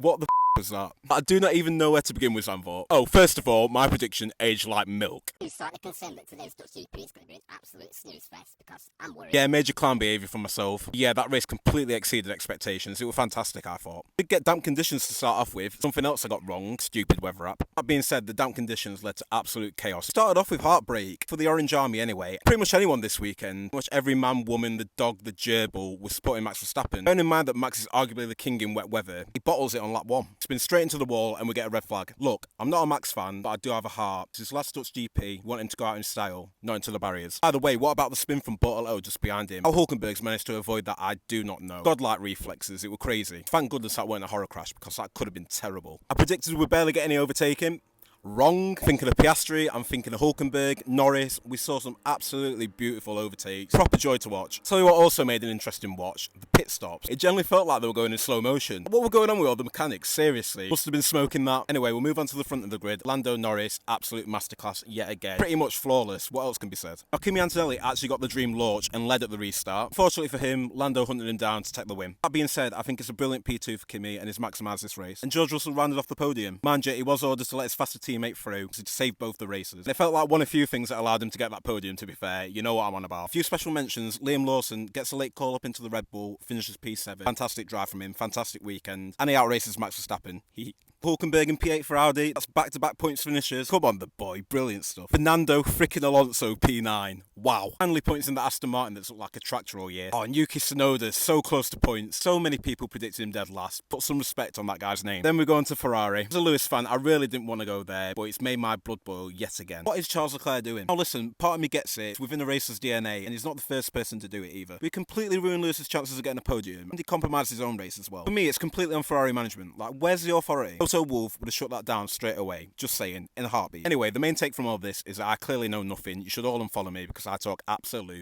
What the was that? I do not even know where to begin with Zandvoort. Oh, first of all, my prediction aged like milk. I'm slightly concerned that today's Dutch GP is going to be an absolute snooze fest because I'm worried. Yeah, major clown behaviour from myself. Yeah, that race completely exceeded expectations. It was fantastic, I thought. Did get damp conditions to start off with. Something else I got wrong. Stupid weather app. That being said, the damp conditions led to absolute chaos. Started off with heartbreak for the Orange Army anyway. Pretty much anyone this weekend. Pretty much every man, woman, the dog, the gerbil was supporting Max Verstappen. Bearing in mind that Max is arguably the king in wet weather, he bottles it on lap 1. Spins straight into the wall and we get a red flag. Look, I'm not a Max fan, but I do have a heart. It's his last Dutch GP, want him to go out in style, not into the barriers. By the way, what about the spin from Bortolo just behind him? How Hulkenberg's managed to avoid that, I do not know. Godlike reflexes, it was crazy. Thank goodness that weren't a horror crash, because that could have been terrible. I predicted we'd barely get any overtaking. Wrong. Thinking of Piastri, I'm thinking of Hulkenberg, Norris. We saw some absolutely beautiful overtakes. Proper joy to watch. Tell you what also made an interesting watch, the pit stops. It generally felt like they were going in slow motion. What were going on with all the mechanics? Seriously. Must have been smoking that. Anyway, we'll move on to the front of the grid. Lando Norris, absolute masterclass yet again. Pretty much flawless. What else can be said? Now, Kimi Antonelli actually got the dream launch and led at the restart. Fortunately for him, Lando hunted him down to take the win. That being said, I think it's a brilliant P2 for Kimi and he's maximised this race. And George Russell rounded off the podium. Mind you, he was ordered to let his faster teammate through to save both the races. And it felt like one of few things that allowed him to get that podium, to be fair. You know what I'm on about. A few special mentions. Liam Lawson gets a late call up into the Red Bull, finishes P7. Fantastic drive from him. Fantastic weekend. And he outraces Max Verstappen. Hulkenberg in P8 for Audi. That's back-to-back points finishes. Come on, the boy. Brilliant stuff. Fernando freaking Alonso P9. Wow. Finally points in the Aston Martin that's looked like a tractor all year. Oh, and Yuki Tsunoda, so close to points. So many people predicted him dead last. Put some respect on that guy's name. Then we go on to Ferrari. As a Lewis fan, I really didn't want to go there, but it's made my blood boil yet again. What is Charles Leclerc doing? Now listen, part of me gets it. It's within the racer's DNA, and he's not the first person to do it either. We completely ruined Lewis's chances of getting a podium, and he compromised his own race as well. For me, it's completely on Ferrari management. Like, where's the authority? Toto Wolff would have shut that down straight away. Just saying, in a heartbeat. Anyway, the main take from all this is that I clearly know nothing. You should all unfollow me because I talk absolute